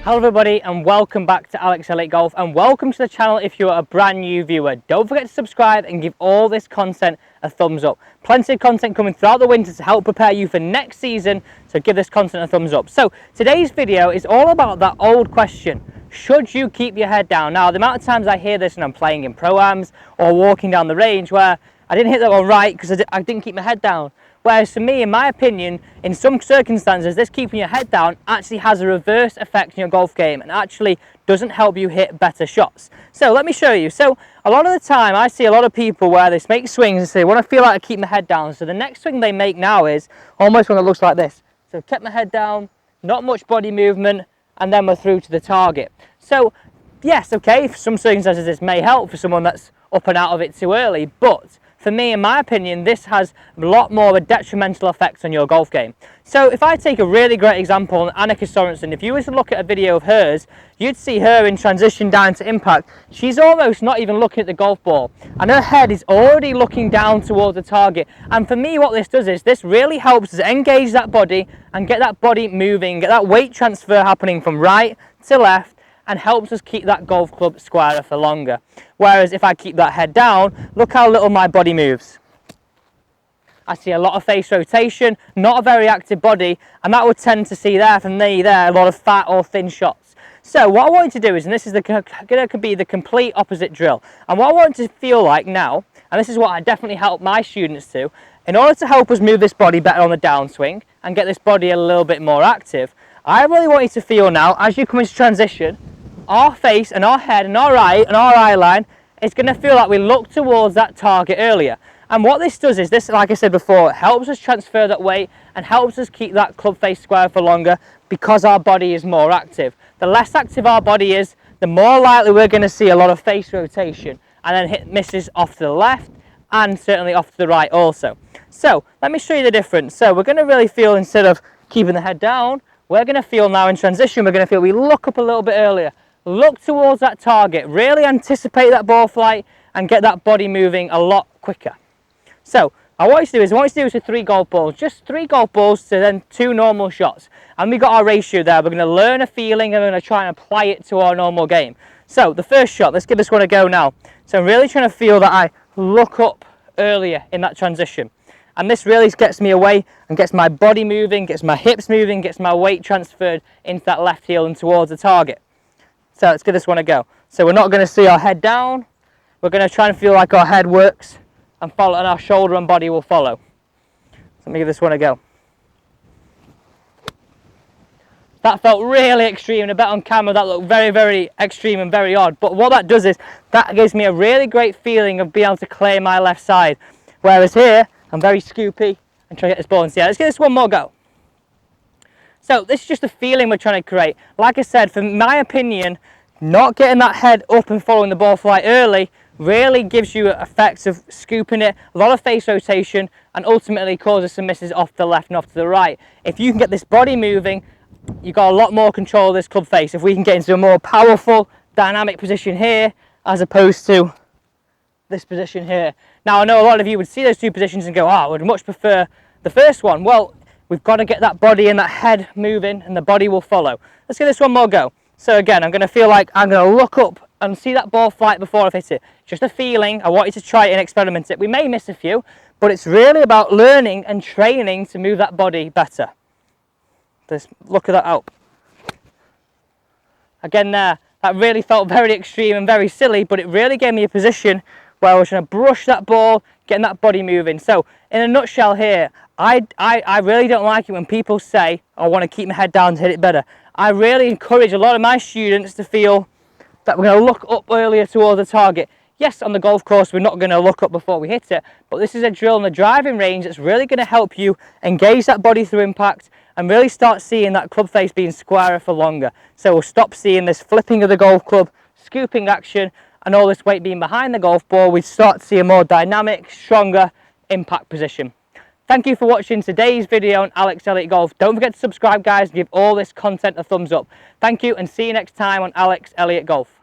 Hello everybody and welcome back to Alex Elliott Golf, and welcome to the channel if you're a brand new viewer. Don't forget to subscribe and give all this content a thumbs up. Plenty of content coming throughout the winter to help prepare you for next season, so give this content a thumbs up. So today's video is all about that old question: should you keep your head down? Now, the amount of times I hear this when I'm playing in pro-ams or walking down the range where I didn't hit that one right because I didn't keep my head down. Whereas for me, in my opinion, in some circumstances, this keeping your head down actually has a reverse effect in your golf game and actually doesn't help you hit better shots. So let me show you. So a lot of the time I see a lot of people where they make swings and say, when I feel like I keep my head down. So the next swing they make now is almost one that looks like this. So kept my head down, not much body movement, and then we're through to the target. So yes, okay, for some circumstances this may help for someone that's up and out of it too early, but for me, in my opinion, this has a lot more of a detrimental effect on your golf game. So if I take a really great example, Annika Sorensen, if you were to look at a video of hers, you'd see her in transition down to impact. She's almost not even looking at the golf ball, and her head is already looking down towards the target. And for me, what this does is this really helps us engage that body and get that body moving, get that weight transfer happening from right to left, and helps us keep that golf club squarer for longer. Whereas if I keep that head down, look how little my body moves. I see a lot of face rotation, not a very active body, and that would tend to see there, from me there, a lot of fat or thin shots. So what I want you to do is, and this is going to be the complete opposite drill, and what I want you to feel like now, and this is what I definitely help my students to, in order to help us move this body better on the downswing and get this body a little bit more active, I really want you to feel now, as you come into transition, our face and our head and our eye and our eye line is going to feel like we look towards that target earlier. And what this does is this, like I said before, helps us transfer that weight and helps us keep that club face square for longer because our body is more active. The less active our body is, the more likely we're going to see a lot of face rotation and then hit misses off to the left and certainly off to the right also. So let me show you the difference. So we're going to really feel, instead of keeping the head down, we're going to feel now in transition, we're going to feel we look up a little bit earlier. Look towards that target, really anticipate that ball flight and get that body moving a lot quicker. So I want you to do is, I want you to do this with 3 golf balls, just 3 golf balls to then 2 normal shots. And we got our ratio there. We're going to learn a feeling and we're going to try and apply it to our normal game. So the first shot, let's give this one a go now. So I'm really trying to feel that I look up earlier in that transition. And this really gets me away and gets my body moving, gets my hips moving, gets my weight transferred into that left heel and towards the target. So let's give this one a go. So we're not going to see our head down. We're going to try and feel like our head works and follow, and our shoulder and body will follow. So let me give this one a go. That felt really extreme, and a bit on camera that looked very, very extreme and very odd. But what that does is that gives me a really great feeling of being able to clear my left side. Whereas here, I'm very scoopy and try to get this ball and see. Let's give this one more go. So this is just a feeling we're trying to create. Like I said, for my opinion, not getting that head up and following the ball flight early really gives you effects of scooping it, a lot of face rotation, and ultimately causes some misses off to the left and off to the right. If you can get this body moving, you've got a lot more control of this club face. If we can get into a more powerful, dynamic position here, as opposed to this position here. Now, I know a lot of you would see those 2 positions and go, oh, I would much prefer the first one. Well, we've got to get that body and that head moving, and the body will follow. Let's give this one more go. So again, I'm going to feel like I'm going to look up and see that ball flight before I've hit it. Just a feeling. I want you to try it and experiment it. We may miss a few, but it's really about learning and training to move that body better. Just look at that out. Again there, that really felt very extreme and very silly, but it really gave me a position where I was trying to brush that ball, getting that body moving. So in a nutshell here, I really don't like it when people say, I want to keep my head down to hit it better. I really encourage a lot of my students to feel that we're going to look up earlier towards the target. Yes, on the golf course, we're not going to look up before we hit it, but this is a drill in the driving range that's really going to help you engage that body through impact and really start seeing that club face being squarer for longer. So we'll stop seeing this flipping of the golf club, scooping action, and all this weight being behind the golf ball. We start to see a more dynamic, stronger impact position. Thank you for watching today's video on Alex Elliott Golf. Don't forget to subscribe, guys, and give all this content a thumbs up. Thank you, and see you next time on Alex Elliott Golf.